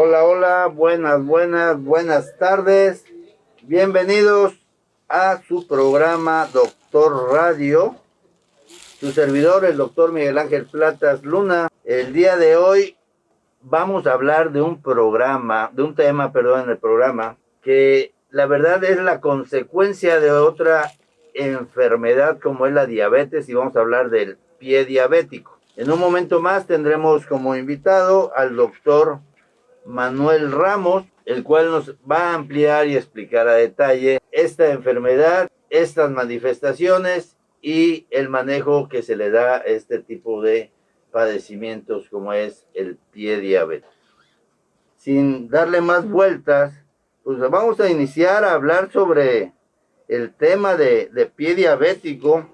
Hola, hola, buenas tardes. Bienvenidos a su programa Doctor Radio. Su servidor, el doctor Miguel Ángel Platas Luna. El día de hoy vamos a hablar de un tema, en el programa, que la verdad es la consecuencia de otra enfermedad como es la diabetes, y vamos a hablar del pie diabético. En un momento más tendremos como invitado al doctor Manuel Ramos, el cual nos va a ampliar y explicar a detalle esta enfermedad, estas manifestaciones y el manejo que se le da a este tipo de padecimientos como es el pie diabético. Sin darle más vueltas, pues vamos a iniciar a hablar sobre el tema de pie diabético,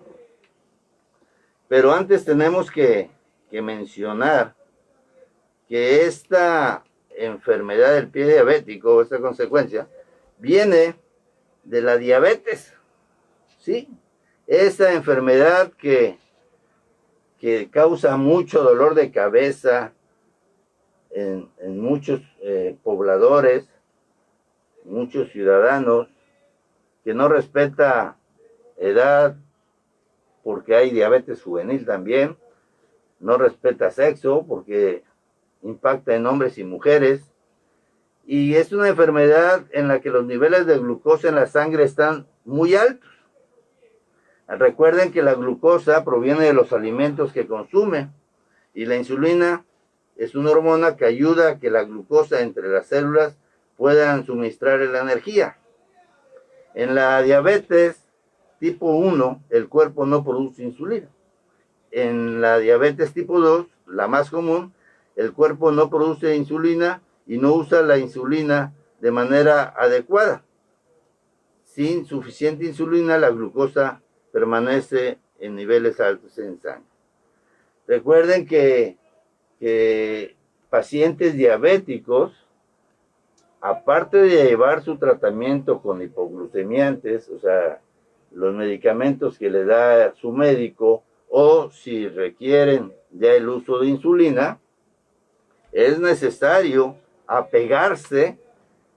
pero antes tenemos que mencionar que esta enfermedad del pie diabético, esta consecuencia, viene de la diabetes, ¿sí? Esta enfermedad que causa mucho dolor de cabeza en muchos pobladores, muchos ciudadanos, que no respeta edad, porque hay diabetes juvenil también, no respeta sexo, porque impacta en hombres y mujeres, y es una enfermedad en la que los niveles de glucosa en la sangre están muy altos. Recuerden que la glucosa proviene de los alimentos que consume, y la insulina es una hormona que ayuda a que la glucosa entre las células puedan suministrar la energía. En la diabetes tipo 1, el cuerpo no produce insulina. En la diabetes tipo 2, la más común, el cuerpo no produce insulina y no usa la insulina de manera adecuada. Sin suficiente insulina, la glucosa permanece en niveles altos en sangre. Recuerden que pacientes diabéticos, aparte de llevar su tratamiento con hipoglucemiantes, o sea, los medicamentos que le da su médico, o si requieren ya el uso de insulina, es necesario apegarse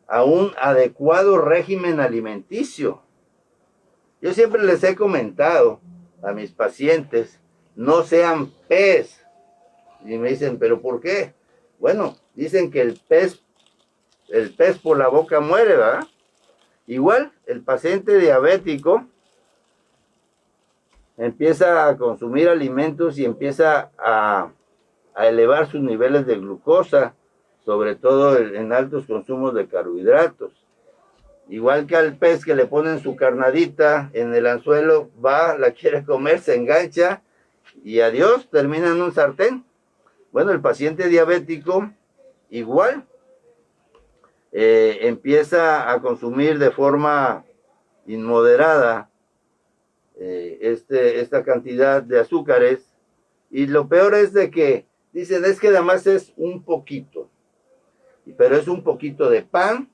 a un adecuado régimen alimenticio. Yo siempre les he comentado a mis pacientes, no sean pez. Y me dicen, ¿pero por qué? Bueno, dicen que el pez por la boca muere, ¿verdad? Igual, el paciente diabético empieza a consumir alimentos y empieza a elevar sus niveles de glucosa, sobre todo en altos consumos de carbohidratos. Igual que al pez que le ponen su carnadita en el anzuelo, va, la quiere comer, se engancha y adiós, termina en un sartén. Bueno, el paciente diabético igual empieza a consumir de forma inmoderada esta cantidad de azúcares, y lo peor es de que dicen, es que además es un poquito, pero es un poquito de pan,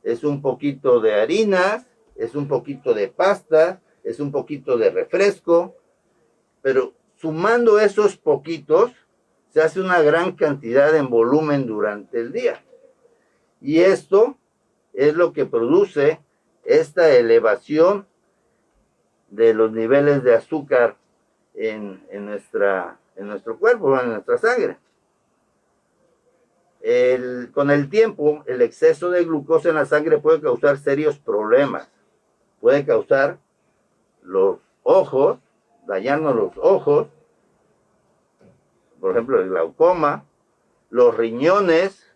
es un poquito de harinas, es un poquito de pasta, es un poquito de refresco, pero sumando esos poquitos se hace una gran cantidad en volumen durante el día, y esto es lo que produce esta elevación de los niveles de azúcar en nuestro cuerpo, en nuestra sangre. Con el tiempo, el exceso de glucosa en la sangre puede causar serios problemas. Puede causar los ojos, dañarnos los ojos, por ejemplo, el glaucoma, los riñones.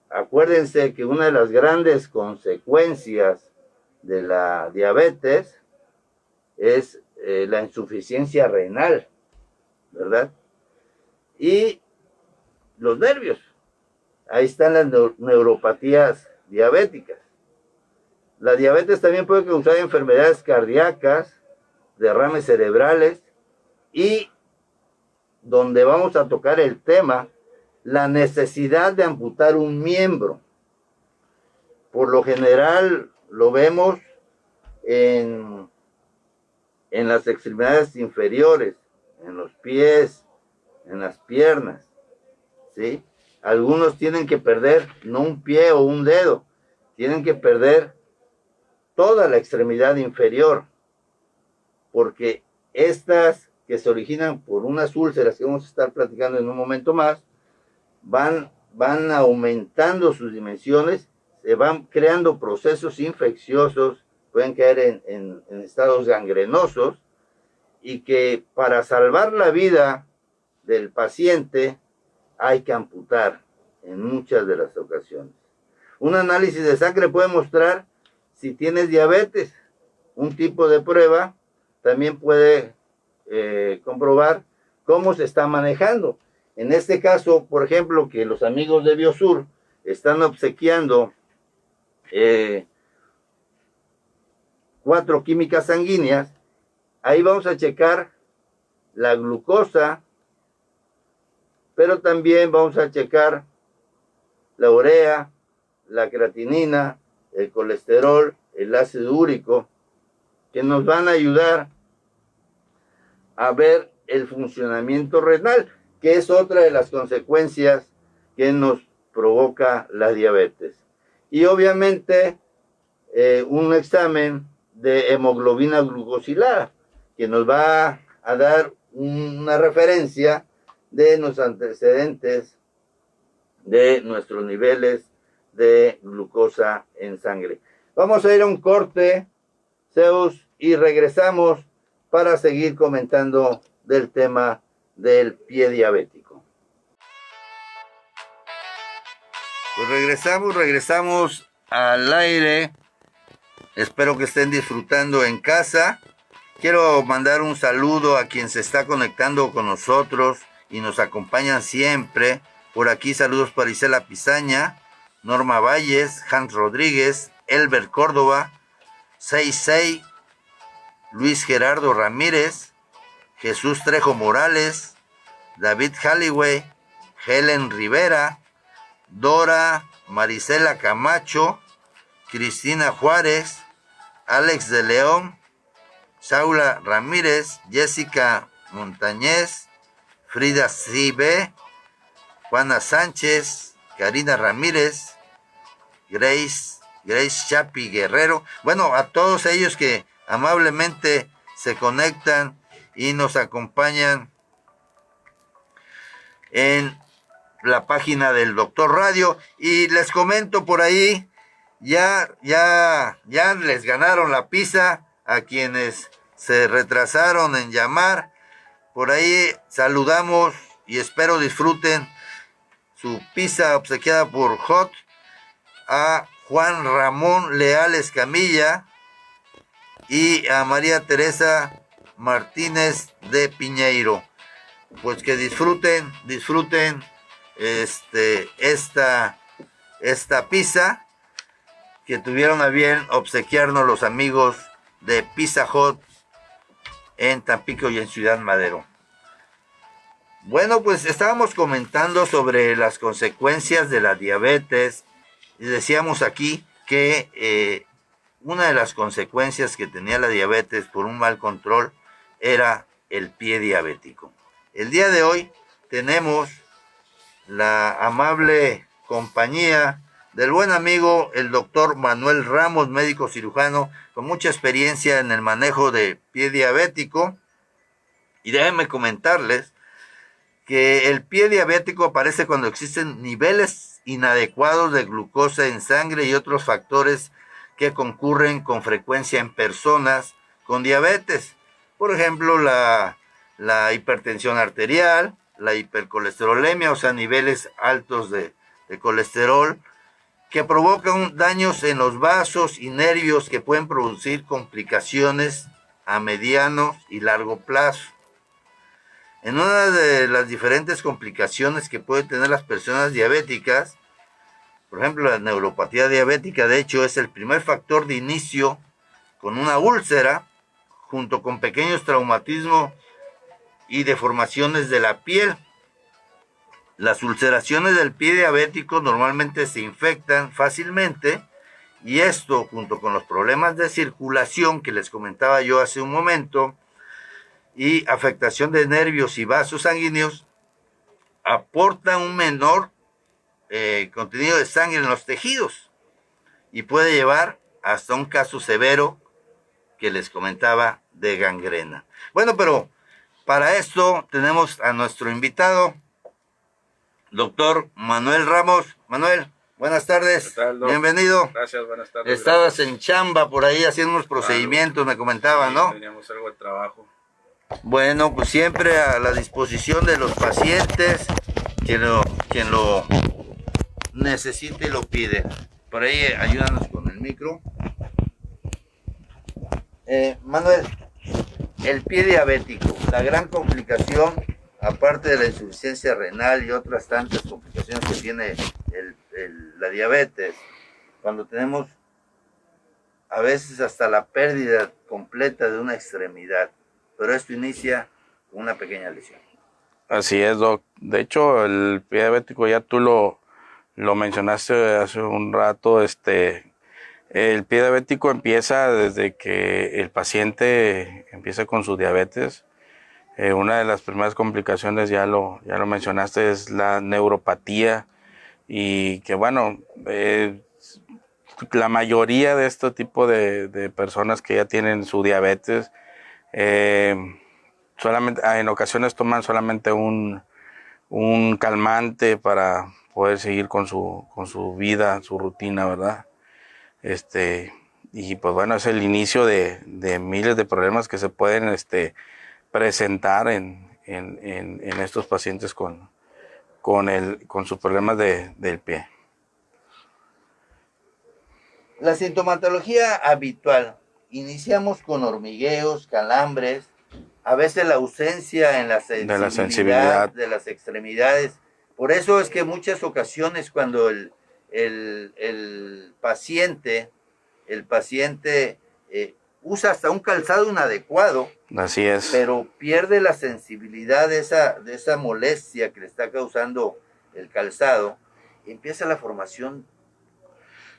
Acuérdense que una de las grandes consecuencias de la diabetes es la insuficiencia renal, ¿verdad? Y los nervios. Ahí están las neuropatías diabéticas. La diabetes también puede causar enfermedades cardíacas, derrames cerebrales, y donde vamos a tocar el tema, la necesidad de amputar un miembro. Por lo general lo vemos en las extremidades inferiores, en los pies, en las piernas, ¿sí? Algunos tienen que perder no un pie o un dedo, tienen que perder toda la extremidad inferior, porque estas que se originan por unas úlceras que vamos a estar platicando en un momento más, van aumentando sus dimensiones, se van creando procesos infecciosos, pueden caer en estados gangrenosos, y que para salvar la vida del paciente hay que amputar en muchas de las ocasiones. Un análisis de sangre puede mostrar si tienes diabetes. Un tipo de prueba también puede comprobar cómo se está manejando. En este caso, por ejemplo, que los amigos de Biosur están obsequiando 4 químicas sanguíneas, ahí vamos a checar la glucosa, pero también vamos a checar la urea, la creatinina, el colesterol, el ácido úrico, que nos van a ayudar a ver el funcionamiento renal, que es otra de las consecuencias que nos provoca la diabetes. Y obviamente un examen de hemoglobina glucosilada, que nos va a dar una referencia de los antecedentes de nuestros niveles de glucosa en sangre. Vamos a ir a un corte, Zeus, y regresamos para seguir comentando del tema del pie diabético. Pues regresamos al aire. Espero que estén disfrutando en casa. Quiero mandar un saludo a quien se está conectando con nosotros y nos acompañan siempre. Por aquí saludos para Isela Pizaña, Norma Valles, Hans Rodríguez, Elber Córdoba, Seisei, Luis Gerardo Ramírez, Jesús Trejo Morales, David Halliway, Helen Rivera, Dora Marisela Camacho, Cristina Juárez, Alex de León, Saula Ramírez, Jessica Montañez, Frida Cibe, Juana Sánchez, Karina Ramírez, Grace Chapi Guerrero. Bueno, a todos ellos que amablemente se conectan y nos acompañan en la página del Doctor Radio. Y les comento por ahí, ya les ganaron la pizza a quienes se retrasaron en llamar. Por ahí saludamos y espero disfruten su pizza obsequiada por Hot a Juan Ramón Leal Escamilla y a María Teresa Martínez de Piñeiro. Pues que disfruten esta pizza que tuvieron a bien obsequiarnos los amigos de Pizza Hut en Tampico y en Ciudad Madero. Bueno, pues estábamos comentando sobre las consecuencias de la diabetes y decíamos aquí que una de las consecuencias que tenía la diabetes por un mal control era el pie diabético. El día de hoy tenemos la amable compañía del buen amigo el doctor Manuel Ramos, médico cirujano con mucha experiencia en el manejo de pie diabético. Y déjenme comentarles que el pie diabético aparece cuando existen niveles inadecuados de glucosa en sangre y otros factores que concurren con frecuencia en personas con diabetes. Por ejemplo, la hipertensión arterial, la hipercolesterolemia, o sea, niveles altos de colesterol, que provocan daños en los vasos y nervios que pueden producir complicaciones a mediano y largo plazo. En una de las diferentes complicaciones que pueden tener las personas diabéticas, por ejemplo, la neuropatía diabética, de hecho, es el primer factor de inicio con una úlcera, junto con pequeños traumatismos y deformaciones de la piel. Las ulceraciones del pie diabético normalmente se infectan fácilmente y esto, junto con los problemas de circulación que les comentaba yo hace un momento y afectación de nervios y vasos sanguíneos, aportan un menor contenido de sangre en los tejidos y puede llevar hasta un caso severo que les comentaba de gangrena. Bueno, pero para esto tenemos a nuestro invitado, doctor Manuel Ramos. Manuel, buenas tardes. ¿Qué tal, Doc? Bienvenido. Gracias, buenas tardes. Estabas en chamba por ahí haciendo unos procedimientos, me comentaba, sí, ¿no? Teníamos algo de trabajo. Bueno, pues siempre a la disposición de los pacientes, quien lo necesite y lo pide. Por ahí ayúdanos con el micro. Manuel, el pie diabético, la gran complicación, aparte de la insuficiencia renal y otras tantas complicaciones que tiene la diabetes, cuando tenemos a veces hasta la pérdida completa de una extremidad, pero esto inicia con una pequeña lesión. Así es, Doc. De hecho, el pie diabético ya tú lo mencionaste hace un rato. El pie diabético empieza desde que el paciente empieza con su diabetes. Una de las primeras complicaciones, ya lo mencionaste, es la neuropatía, y que bueno, la mayoría de este tipo de personas que ya tienen su diabetes, solamente en ocasiones toman solamente un calmante para poder seguir con su vida, su rutina, ¿verdad? Y pues bueno, es el inicio de miles de problemas que se pueden presentar en estos pacientes con sus problemas del pie. La sintomatología habitual, iniciamos con hormigueos, calambres, a veces la ausencia en la sensibilidad de las extremidades. Por eso es que en muchas ocasiones cuando el paciente usa hasta un calzado inadecuado, así es, pero pierde la sensibilidad de esa molestia que le está causando el calzado, y empieza la formación.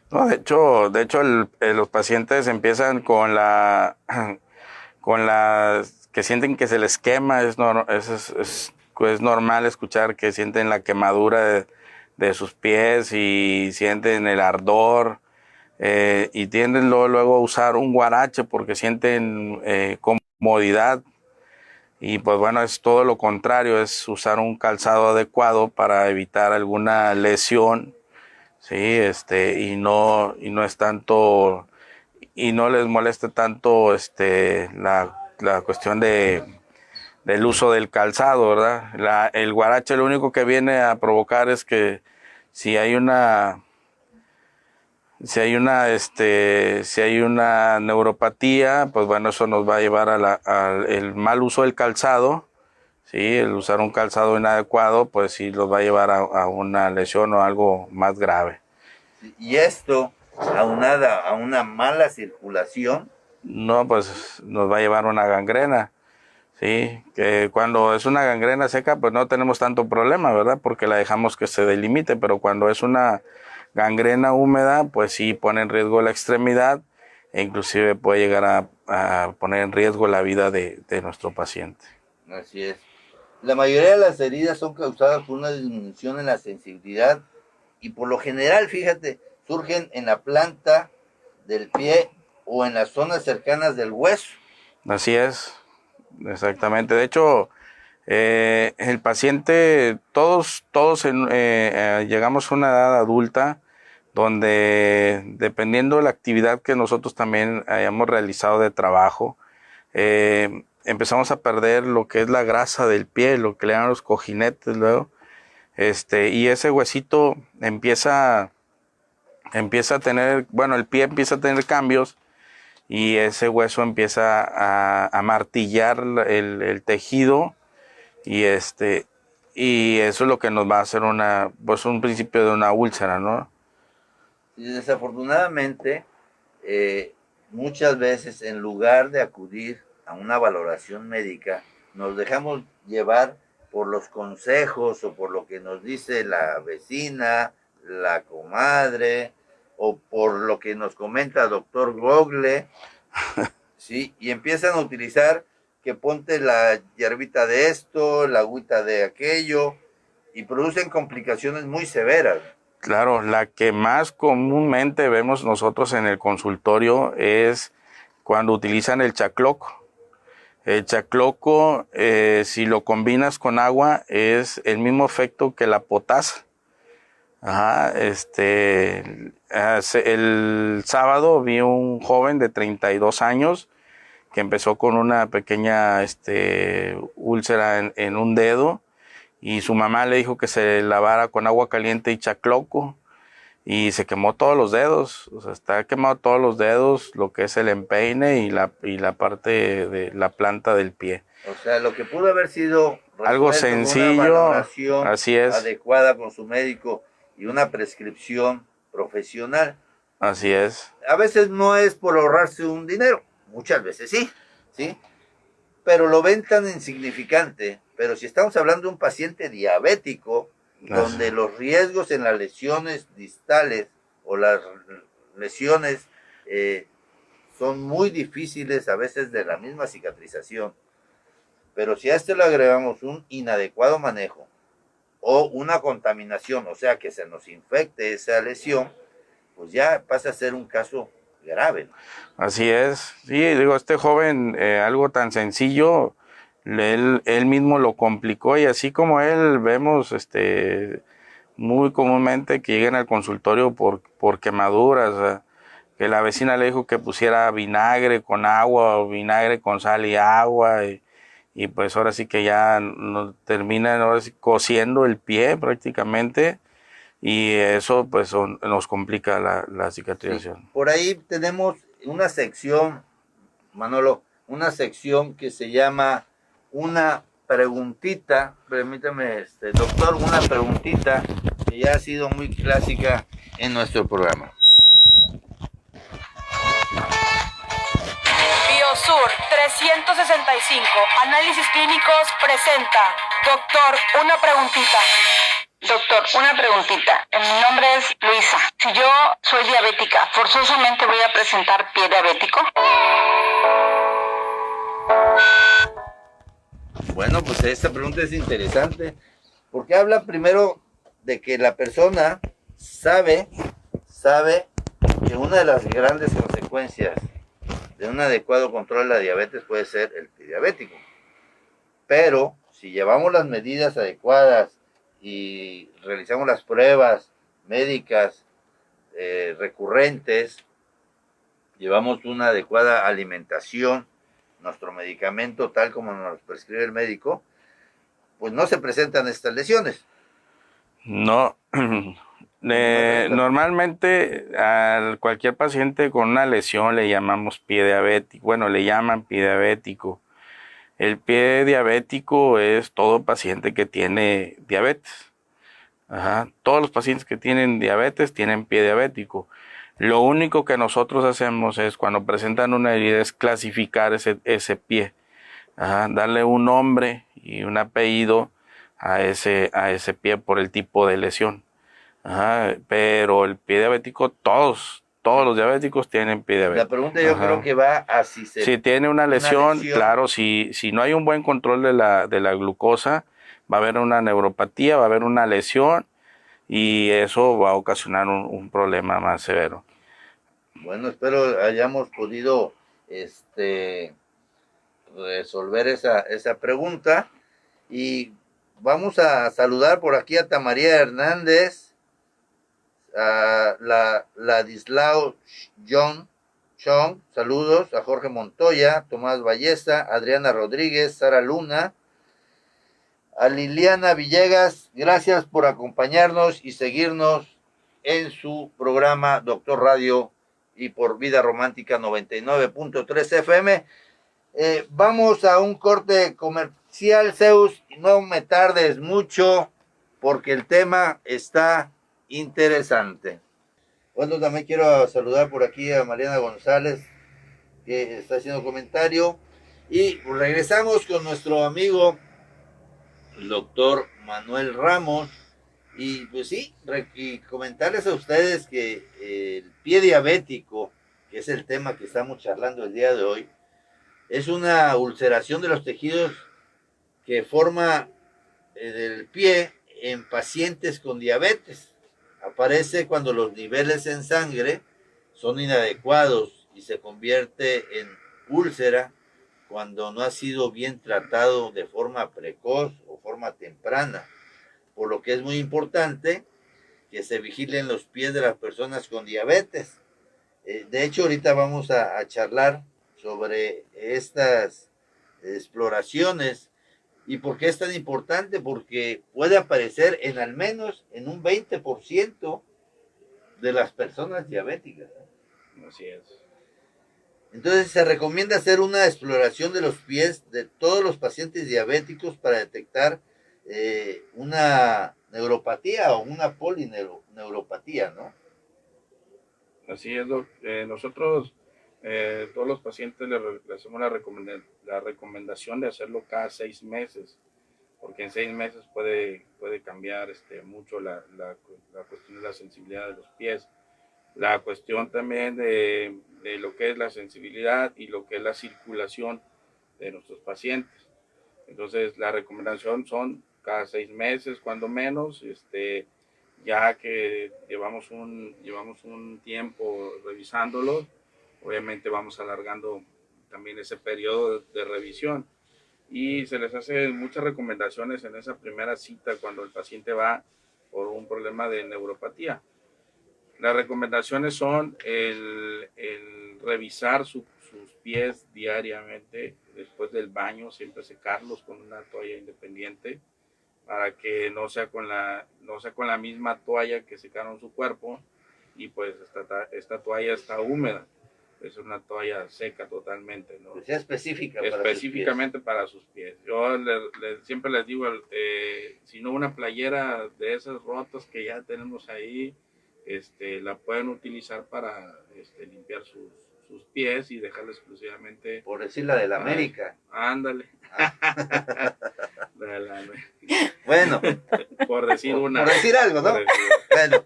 No, de hecho los pacientes empiezan con que sienten que se les quema. Es normal escuchar que sienten la quemadura de sus pies y sienten el ardor, y tienden luego a usar un guarache porque sienten comodidad. Y pues bueno, es todo lo contrario, es usar un calzado adecuado para evitar alguna lesión. Sí, y no es tanto, y no les moleste tanto la cuestión del uso del calzado, ¿verdad? El guarache lo único que viene a provocar es que si hay una neuropatía, pues bueno, eso nos va a llevar al mal uso del calzado. Sí, el usar un calzado inadecuado, pues sí los va a llevar a una lesión o algo más grave. Y esto, aunada a una mala circulación, no, pues nos va a llevar a una gangrena. Sí, que cuando es una gangrena seca, pues no tenemos tanto problema, ¿verdad? Porque la dejamos que se delimite, pero cuando es una gangrena húmeda, pues sí pone en riesgo la extremidad, e inclusive puede llegar a poner en riesgo la vida de nuestro paciente. Así es. La mayoría de las heridas son causadas por una disminución en la sensibilidad y por lo general, fíjate, surgen en la planta del pie o en las zonas cercanas del hueso. Así es, exactamente. De hecho, el paciente, todos llegamos a una edad adulta donde, dependiendo de la actividad que nosotros también hayamos realizado de trabajo, empezamos a perder lo que es la grasa del pie, lo que le llaman los cojinetes luego, y ese huesito empieza a tener, bueno, el pie empieza a tener cambios, y ese hueso empieza a martillar el tejido, y y eso es lo que nos va a hacer un principio de una úlcera, ¿no? Y desafortunadamente, muchas veces en lugar de acudir a una valoración médica, nos dejamos llevar por los consejos o por lo que nos dice la vecina, la comadre, o por lo que nos comenta el doctor Google, ¿sí? Y empiezan a utilizar que ponte la hierbita de esto, la agüita de aquello, y producen complicaciones muy severas. Claro, la que más comúnmente vemos nosotros en el consultorio es cuando utilizan el chacloco. El chacloco, si lo combinas con agua, es el mismo efecto que la potasa. Ajá, el sábado vi un joven de 32 años que empezó con una pequeña úlcera en un dedo, y su mamá le dijo que se lavara con agua caliente y chacloco, y se quemó todos los dedos. O sea, está quemado todos los dedos, lo que es el empeine y la parte de la planta del pie. O sea, lo que pudo haber sido Algo sencillo, con una valoración así es. adecuada con su médico y una prescripción profesional. Así es. A veces no es por ahorrarse un dinero, muchas veces sí, ¿sí? Pero lo ven tan insignificante. Pero si estamos hablando de un paciente diabético, donde los riesgos en las lesiones distales o las lesiones son muy difíciles a veces de la misma cicatrización. Pero si a este le agregamos un inadecuado manejo o una contaminación, o sea que se nos infecte esa lesión, pues ya pasa a ser un caso grave, ¿no? Así es. Sí, digo, este joven, algo tan sencillo, él mismo lo complicó, y así como él vemos muy comúnmente que llegan al consultorio por quemaduras. O sea, que la vecina le dijo que pusiera vinagre con agua o vinagre con sal y agua, y pues ahora sí que ya terminan ahora sí cociendo el pie prácticamente, y eso pues nos complica la cicatrización. Sí. Por ahí tenemos una sección, Manolo, una sección que se llama una preguntita, permítame, doctor, una preguntita que ya ha sido muy clásica en nuestro programa. Biosur 365, Análisis Clínicos presenta. Doctor, una preguntita. Doctor, una preguntita. Mi nombre es Luisa. Si yo soy diabética, ¿forzosamente voy a presentar pie diabético? Bueno, pues esta pregunta es interesante porque habla primero de que la persona sabe que una de las grandes consecuencias de un adecuado control de la diabetes puede ser el pie diabético. Pero si llevamos las medidas adecuadas y realizamos las pruebas médicas recurrentes, llevamos una adecuada alimentación, nuestro medicamento tal como nos prescribe el médico, pues no se presentan estas lesiones. No, normalmente a cualquier paciente con una lesión le llamamos pie diabético, bueno, le llaman pie diabético. El pie diabético es todo paciente que tiene diabetes. Ajá. Todos los pacientes que tienen diabetes tienen pie diabético. Lo único que nosotros hacemos es, cuando presentan una herida, es clasificar ese pie. Ajá. Darle un nombre y un apellido a ese pie por el tipo de lesión. Ajá. Pero el pie diabético, todos los diabéticos tienen pie diabético. La pregunta yo creo que va a si tiene una lesión, claro, si no hay un buen control de la glucosa, va a haber una neuropatía, va a haber una lesión, y eso va a ocasionar un problema más severo. Bueno, espero hayamos podido resolver esa pregunta, y vamos a saludar por aquí a Tamaría Hernández, a Ladislao Chong, saludos, a Jorge Montoya, Tomás Ballesta, Adriana Rodríguez, Sara Luna, a Liliana Villegas, gracias por acompañarnos y seguirnos en su programa Doctor Radio y por Vida Romántica 99.3 FM. Vamos a un corte comercial, Zeus, no me tardes mucho porque el tema está interesante. Bueno, también quiero saludar por aquí a Mariana González, que está haciendo comentario, y regresamos con nuestro amigo el doctor Manuel Ramos, y pues sí, y comentarles a ustedes que el pie diabético, que es el tema que estamos charlando el día de hoy, es una ulceración de los tejidos que forma del pie en pacientes con diabetes. Aparece cuando los niveles en sangre son inadecuados y se convierte en úlcera cuando no ha sido bien tratado de forma precoz o forma temprana, por lo que es muy importante que se vigilen los pies de las personas con diabetes. De hecho, ahorita vamos a charlar sobre estas exploraciones y por qué es tan importante, porque puede aparecer en al menos en un 20% de las personas diabéticas. Así es. Entonces se recomienda hacer una exploración de los pies de todos los pacientes diabéticos para detectar una neuropatía o una polineuropatía, ¿no? Así es, nosotros, todos los pacientes le hacemos la recomendación de hacerlo cada 6 meses, porque en 6 meses puede cambiar mucho la cuestión de la sensibilidad de los pies. La cuestión también de lo que es la sensibilidad y lo que es la circulación de nuestros pacientes. Entonces, la recomendación son cada 6 meses, cuando menos, ya que llevamos un tiempo revisándolo, obviamente vamos alargando también ese periodo de revisión y se les hace muchas recomendaciones en esa primera cita cuando el paciente va por un problema de neuropatía. Las recomendaciones son el revisar sus pies diariamente, después del baño, siempre secarlos con una toalla independiente para que no sea con la misma toalla que secaron su cuerpo y pues esta toalla está húmeda. Es una toalla seca totalmente, ¿no? Que sea específica Específicamente para sus pies. Yo siempre les digo, si no una playera de esas rotas que ya tenemos ahí, la pueden utilizar para limpiar sus pies y dejarla exclusivamente. Por decir la de la América. Ándale. Bueno. Por decir una. Por decir algo, ¿no? Bueno,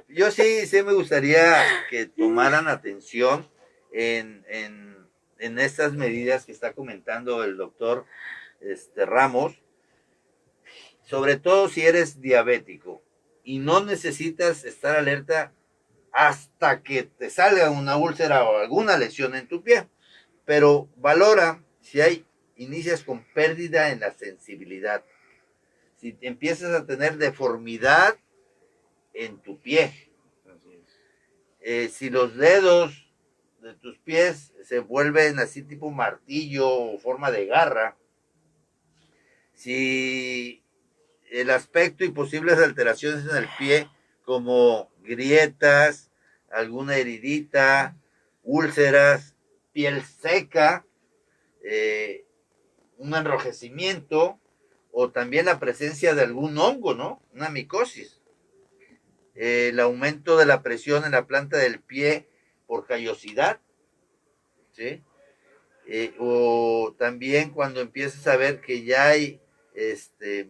yo sí me gustaría que tomaran atención en estas medidas que está comentando el doctor Ramos, sobre todo si eres diabético y no necesitas estar alerta hasta que te salga una úlcera o alguna lesión en tu pie, pero valora si inicias con pérdida en la sensibilidad, si empiezas a tener deformidad en tu pie, si los dedos de tus pies se vuelven así tipo martillo o forma de garra, si el aspecto y posibles alteraciones en el pie como grietas, alguna heridita, úlceras, piel seca, un enrojecimiento o también la presencia de algún hongo, ¿no? Una micosis. El aumento de la presión en la planta del pie por callosidad, ¿sí? O también cuando empiezas a ver que ya hay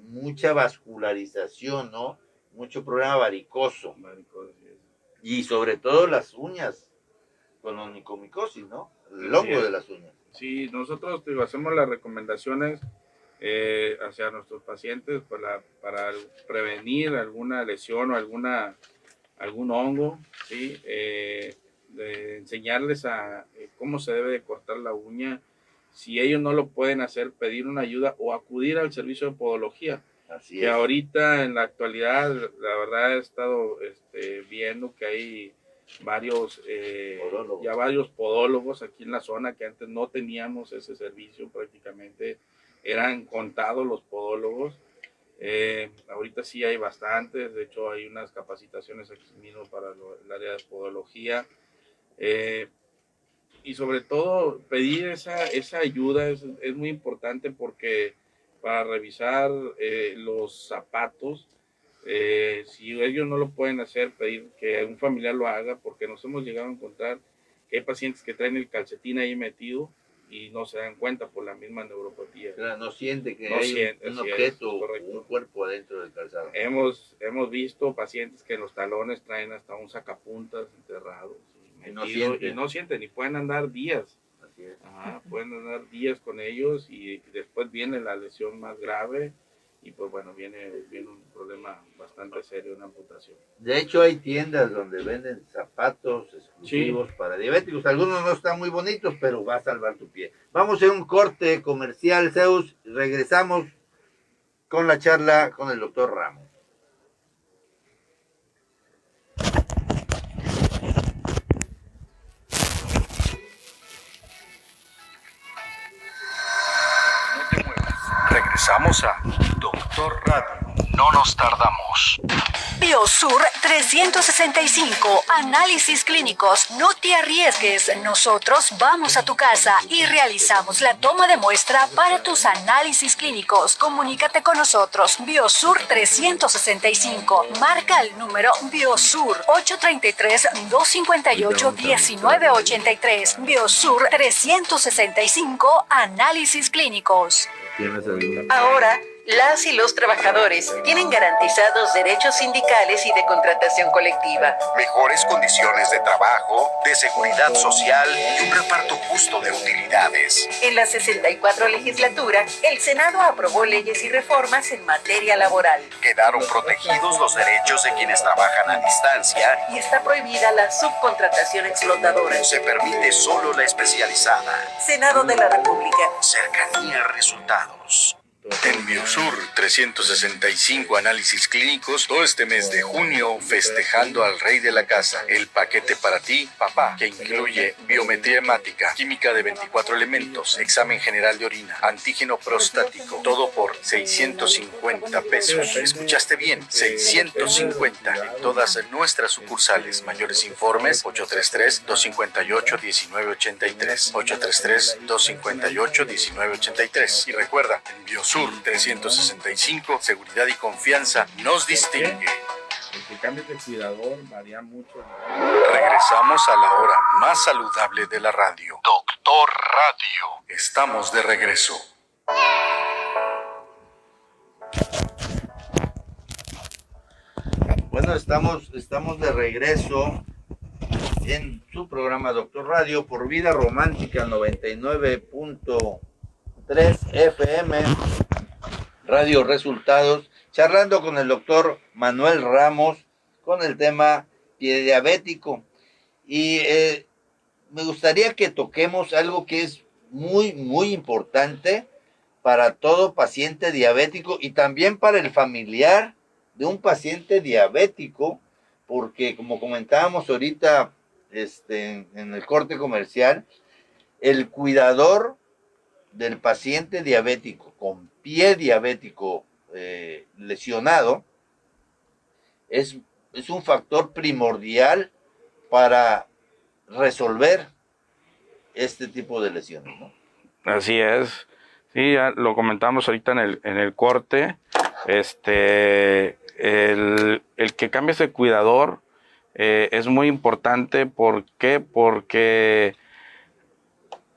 mucha vascularización, ¿no? Mucho problema varicoso. Y sobre todo las uñas con onicomicosis, ¿no? El hongo de las uñas. Sí, nosotros hacemos las recomendaciones hacia nuestros pacientes para prevenir alguna lesión o algún hongo, ¿sí? De enseñarles cómo se debe de cortar la uña. Si ellos no lo pueden hacer, pedir una ayuda o acudir al servicio de podología. Así que es. Ahorita en la actualidad, la verdad he estado viendo que hay varios podólogos aquí en la zona, que antes no teníamos ese servicio prácticamente, eran contados los podólogos. Ahorita sí hay bastantes, de hecho hay unas capacitaciones aquí mismo para el área de podología. Y sobre todo pedir esa ayuda es muy importante, porque para revisar los zapatos, si ellos no lo pueden hacer, pedir que un familiar lo haga, porque nos hemos llegado a encontrar que hay pacientes que traen el calcetín ahí metido y no se dan cuenta por la misma neuropatía. Claro, no siente que hay un objeto o un cuerpo adentro del calzado. Hemos visto pacientes que en los talones traen hasta un sacapuntas enterrado. Y no sienten, y pueden andar días. Así es. Pueden andar días con ellos y después viene la lesión más grave y pues bueno, viene un problema bastante serio, una amputación. De hecho, hay tiendas donde venden zapatos exclusivos para diabéticos. Algunos no están muy bonitos, pero va a salvar tu pie. Vamos a hacer un corte comercial, Zeus. Regresamos con la charla con el doctor Ramos. Regresamos a Doctor Radio. No nos tardamos. Biosur 365, análisis clínicos. No te arriesgues, nosotros vamos a tu casa y realizamos la toma de muestra para tus análisis clínicos. Comunícate con nosotros, Biosur 365. Marca el número Biosur 833-258-1983. Biosur 365, análisis clínicos. Ahora, las y los trabajadores tienen garantizados derechos sindicales y de contratación colectiva, Mejores condiciones de trabajo, de seguridad social y un reparto justo de utilidades. En la 64 legislatura, el Senado aprobó leyes y reformas en materia laboral Quedaron protegidos los derechos de quienes trabajan a distancia. y está prohibida la subcontratación explotadora. Se permite solo la especializada. Senado de la República. Cercanía a resultados. En Biosur 365 análisis clínicos, todo este mes de junio, festejando al rey de la casa. El paquete para ti, papá, que incluye biometría hemática, química de 24 elementos, examen general de orina, antígeno prostático, todo por 650 pesos. ¿Escuchaste bien? 650 en todas nuestras sucursales. Mayores informes, 833-258-1983. 833-258-1983. Y recuerda, en Biosur 365, seguridad y confianza nos distingue. El cambio de cuidador varía mucho. Regresamos a la hora más saludable de la radio. Doctor Radio. Estamos de regreso. Bueno, estamos de regreso en su programa Doctor Radio por Vida Romántica 99.3 FM, Radio Resultados, charlando con el doctor Manuel Ramos con el tema pie diabético. Y me gustaría que toquemos algo que es muy, muy importante para todo paciente diabético y también para el familiar de un paciente diabético, porque como comentábamos ahorita en el corte comercial, el cuidador del paciente diabético con pie diabético lesionado es un factor primordial para resolver este tipo de lesiones, ¿no? Así es. Sí, ya lo comentamos ahorita en el corte. El que cambies de cuidador es muy importante. ¿Por qué? Porque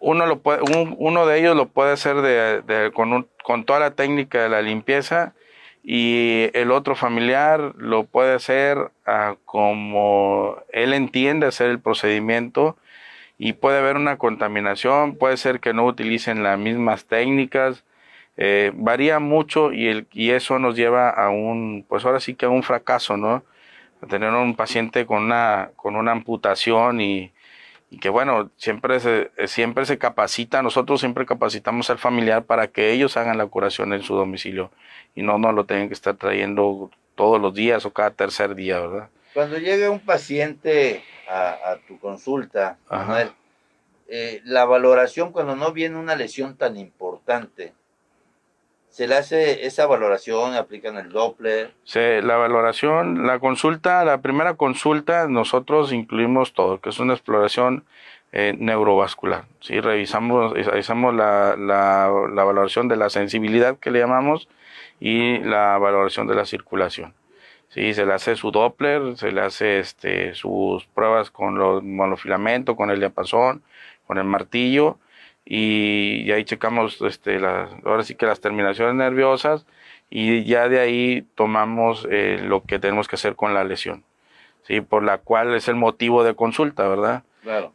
uno de ellos lo puede hacer con toda la técnica de la limpieza, y el otro familiar lo puede hacer como él entiende hacer el procedimiento, y puede haber una contaminación, puede ser que no utilicen las mismas técnicas, varía mucho, y eso nos lleva a pues ahora sí que a un fracaso, ¿no? A tener un paciente con una amputación y que bueno, siempre se capacita, nosotros siempre capacitamos al familiar para que ellos hagan la curación en su domicilio y no lo tengan que estar trayendo todos los días o cada tercer día, ¿verdad? Cuando llega un paciente a tu consulta, Manuel, la valoración cuando no viene una lesión tan importante, ¿se le hace esa valoración? ¿Aplican el Doppler? Sí, la valoración, la primera consulta, nosotros incluimos todo, que es una exploración neurovascular. ¿Sí? Revisamos la valoración de la sensibilidad, que le llamamos, y la valoración de la circulación. Sí, se le hace su Doppler, se le hace sus pruebas con los monofilamentos, con el diapasón, con el martillo, y ahí checamos ahora sí que las terminaciones nerviosas, y ya de ahí tomamos lo que tenemos que hacer con la lesión, sí, por la cual es el motivo de consulta, ¿verdad? Claro.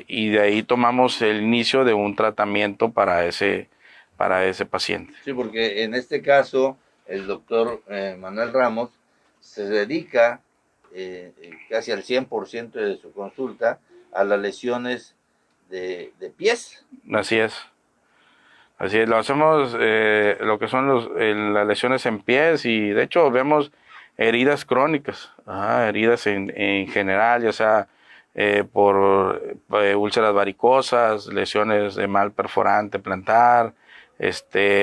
Y de ahí tomamos el inicio de un tratamiento para ese para ese paciente. Sí, porque en este caso el doctor Manuel Ramos se dedica casi al 100% de su consulta a las lesiones de pies. Así es. Así es, lo hacemos lo que son las lesiones en pies y de hecho vemos heridas crónicas, heridas en general, ya sea por úlceras varicosas, lesiones de mal perforante plantar,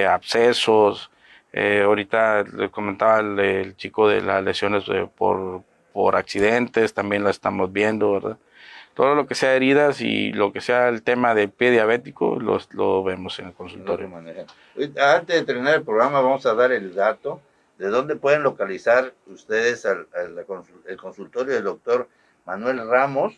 abscesos. Ahorita le comentaba el chico de las lesiones por accidentes, también las estamos viendo, ¿verdad? Todo lo que sea heridas y lo que sea el tema del pie diabético, lo vemos en el consultorio. Antes de terminar el programa, vamos a dar el dato de dónde pueden localizar ustedes el consultorio del doctor Manuel Ramos,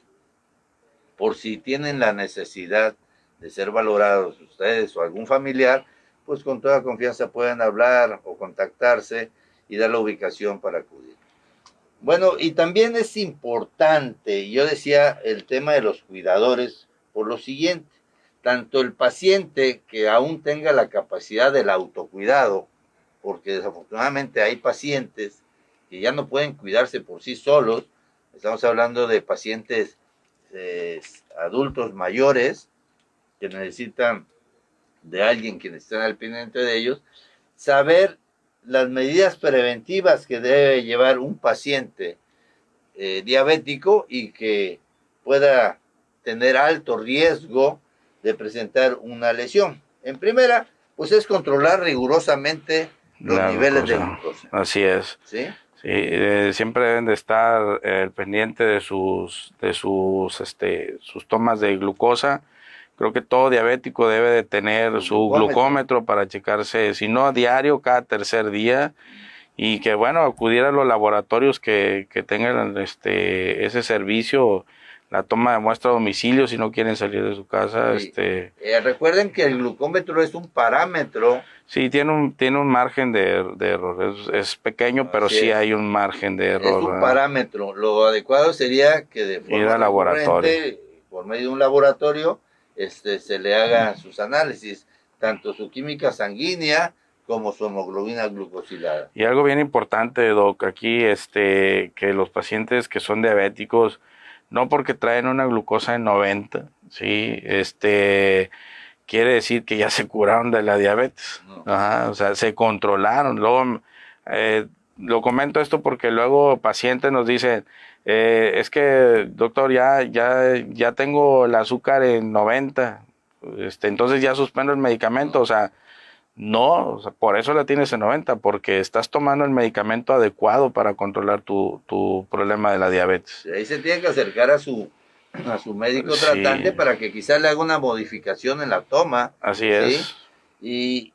por si tienen la necesidad de ser valorados ustedes o algún familiar, pues con toda confianza pueden hablar o contactarse y dar la ubicación para acudir. Bueno, y también es importante, yo decía, el tema de los cuidadores, por lo siguiente, tanto el paciente que aún tenga la capacidad del autocuidado, porque desafortunadamente hay pacientes que ya no pueden cuidarse por sí solos, estamos hablando de pacientes adultos mayores que necesitan de alguien que esté al pendiente de ellos, saber las medidas preventivas que debe llevar un paciente diabético y que pueda tener alto riesgo de presentar una lesión. En primera, pues es controlar rigurosamente los niveles de glucosa. Así es. ¿Sí? Sí, siempre deben de estar pendiente de sus tomas de glucosa. Creo que todo diabético debe de tener su glucómetro para checarse, si no a diario, cada tercer día, y que bueno, acudir a los laboratorios que tengan ese servicio, la toma de muestra a domicilio si no quieren salir de su casa. Sí. Recuerden que el glucómetro es un parámetro. Sí, tiene un margen de error, es pequeño, pero sí hay un margen de error. Es un parámetro, lo adecuado sería que de forma recurrente, por medio de un laboratorio, se le haga sus análisis, tanto su química sanguínea como su hemoglobina glucosilada. Y algo bien importante, Doc, aquí que los pacientes que son diabéticos, no porque traen una glucosa de 90, ¿sí? Quiere decir que ya se curaron de la diabetes. No. O sea, se controlaron. Luego, lo comento esto porque luego pacientes nos dicen, es que doctor, ya tengo el azúcar en 90, entonces ya suspendo el medicamento. O sea, no, por eso la tienes en 90, porque estás tomando el medicamento adecuado para controlar tu problema de la diabetes. Ahí se tiene que acercar a su médico tratante para que quizás le haga una modificación en la toma. Así es. Y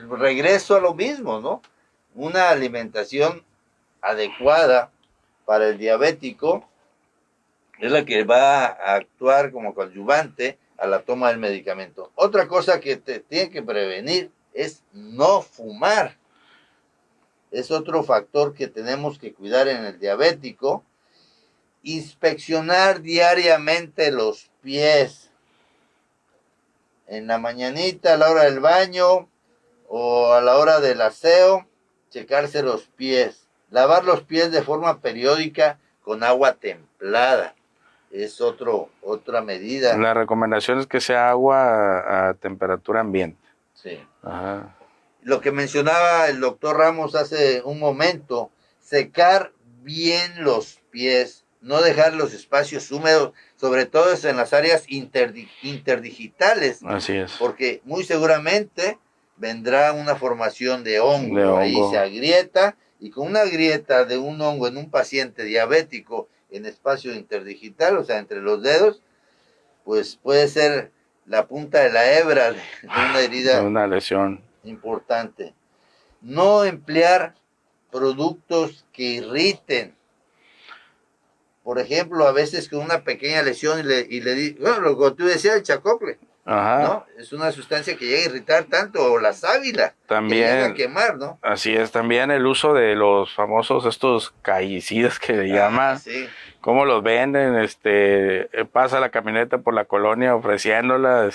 regreso a lo mismo, ¿no? Una alimentación adecuada para el diabético es la que va a actuar como coadyuvante a la toma del medicamento. Otra cosa que te tiene que prevenir es no fumar. Es otro factor que tenemos que cuidar en el diabético. Inspeccionar diariamente los pies. En la mañanita, a la hora del baño o a la hora del aseo, checarse los pies. Lavar los pies de forma periódica con agua templada. Es otra medida. La recomendación es que sea agua a temperatura ambiente. Sí. Ajá. Lo que mencionaba el doctor Ramos hace un momento, secar bien los pies, no dejar los espacios húmedos, sobre todo en las áreas interdigitales. Así es. Porque muy seguramente vendrá una formación de hongo. Ahí se agrieta, y con una grieta de un hongo en un paciente diabético en espacio interdigital, o sea, entre los dedos, pues puede ser la punta de la hebra de una herida, una lesión importante. No emplear productos que irriten. Por ejemplo, a veces con una pequeña lesión y le di, bueno, lo que tú decías, el chacople. Ajá. ¿No? Es una sustancia que llega a irritar tanto, o la sábila, también, que llega a quemar, ¿no? Así es, también el uso de los famosos estos callicidas que le llaman, sí. Cómo los venden, pasa la camioneta por la colonia ofreciéndola,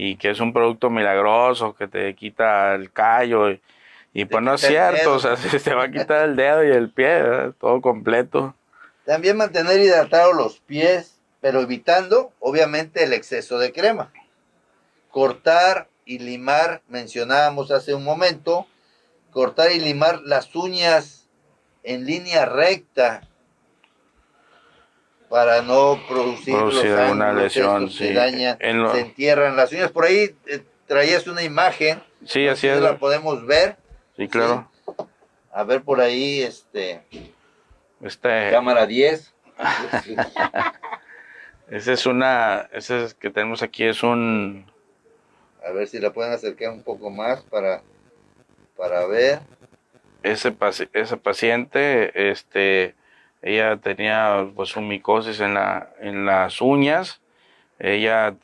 y que es un producto milagroso que te quita el callo y pues no es cierto, o sea, te va a quitar el dedo y el pie, ¿verdad? Todo completo. También mantener hidratados los pies, pero evitando, obviamente, el exceso de crema. Cortar y limar, mencionábamos hace un momento, cortar y limar las uñas en línea recta para no producir los alguna ángulos lesión, estos que sí. dañan, se entierran las uñas. Por ahí traías una imagen, sí, no así sé si es. la podemos ver. Sí, claro. ¿Sí? A ver por ahí, cámara 10. Ese es que tenemos aquí es un... A ver si la pueden acercar un poco más para ver. Ese paciente, ella tenía pues un micosis en las uñas. Ella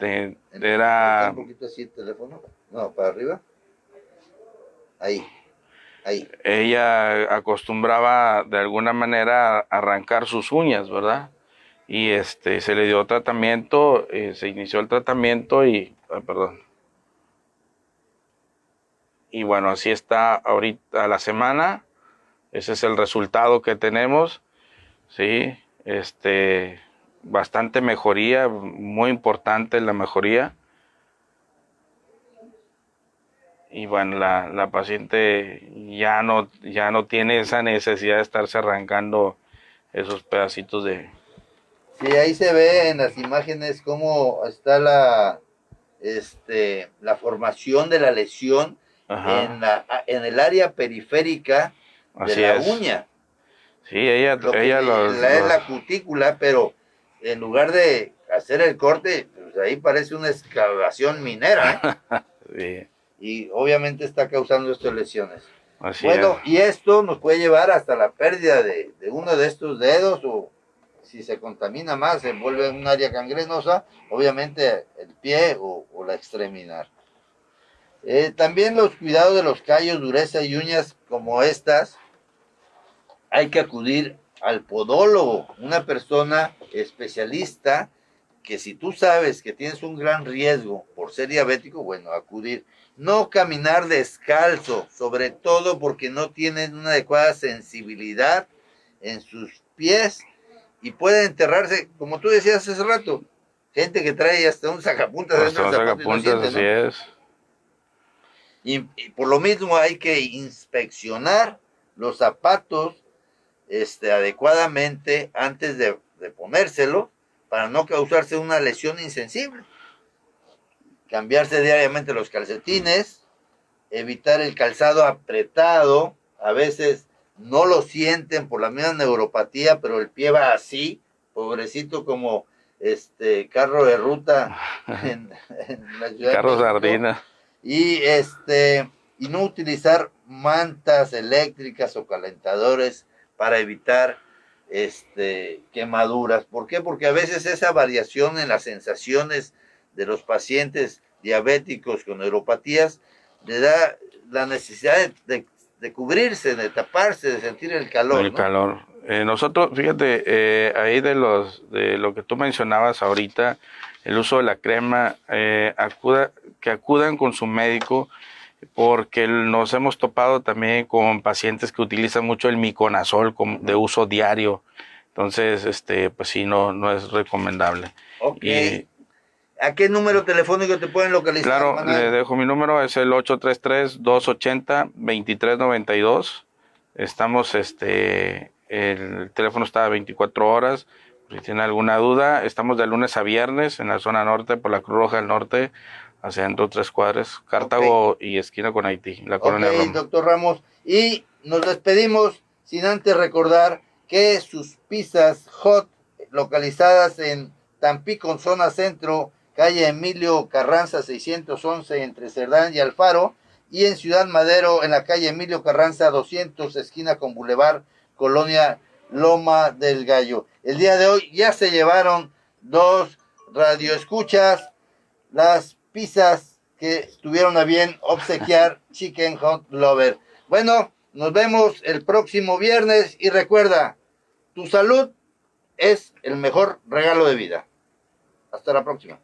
era... Un poquito así el teléfono. No, para arriba. Ahí. Ella acostumbraba de alguna manera a arrancar sus uñas, ¿verdad? Y se le dio tratamiento, se inició el tratamiento y... perdón. Y bueno, así está ahorita a la semana. Ese es el resultado que tenemos. Sí, bastante mejoría, muy importante la mejoría. Y bueno, la paciente ya no tiene esa necesidad de estarse arrancando esos pedacitos de... Sí, ahí se ve en las imágenes cómo está la formación de la lesión en el área periférica de Así la es. uña. Sí, ella es la cutícula, pero en lugar de hacer el corte, pues ahí parece una excavación minera, Sí. Y obviamente está causando estas lesiones. Así Bueno, es. y esto nos puede llevar hasta la pérdida de uno de estos dedos, o si se contamina más, se vuelve un área gangrenosa, obviamente el pie o la extremidad. También los cuidados de los callos, dureza y uñas como estas, hay que acudir al podólogo, una persona especialista que si tú sabes que tienes un gran riesgo por ser diabético, bueno, acudir. No caminar descalzo, sobre todo porque no tienen una adecuada sensibilidad en sus pies y pueden enterrarse, como tú decías hace rato, gente que trae hasta un sacapuntas dentro del zapato y no siente, así ¿no? es. Y por lo mismo hay que inspeccionar los zapatos adecuadamente antes de ponérselo para no causarse una lesión insensible. Cambiarse diariamente los calcetines, evitar el calzado apretado, a veces no lo sienten por la misma neuropatía, pero el pie va así, pobrecito, como carro de ruta en la ciudad Carro de México. sardina. Y no utilizar mantas eléctricas o calentadores para evitar quemaduras. ¿Por qué? Porque a veces esa variación en las sensaciones de los pacientes diabéticos con neuropatías le da la necesidad de cubrirse, de taparse, de sentir el calor. El calor. Nosotros, fíjate, ahí de lo que tú mencionabas ahorita, el uso de la crema, que acudan con su médico, porque nos hemos topado también con pacientes que utilizan mucho el miconazol de uso diario. Entonces, pues sí, no es recomendable. Ok. Y, ¿a qué número telefónico te pueden localizar? Claro, Manuel? le dejo mi número, es el 833-280-2392. Estamos, el teléfono está a 24 horas. Si tiene alguna duda, estamos de lunes a viernes en la zona norte, por la Cruz Roja del Norte, hacia dentro 3 cuadras, Cartago y esquina con Haití, la colonia Roma. Doctor Ramos. Y nos despedimos sin antes recordar que sus pizzas hot, localizadas en Tampico, zona centro, calle Emilio Carranza 611 entre Cerdán y Alfaro, y en Ciudad Madero en la calle Emilio Carranza 200 esquina con Boulevard, colonia Loma del Gallo. El día de hoy ya se llevaron 2 radioescuchas las pizzas que tuvieron a bien obsequiar Chicken Hot Lover. Bueno, nos vemos el próximo viernes y recuerda, tu salud es el mejor regalo de vida. Hasta la próxima.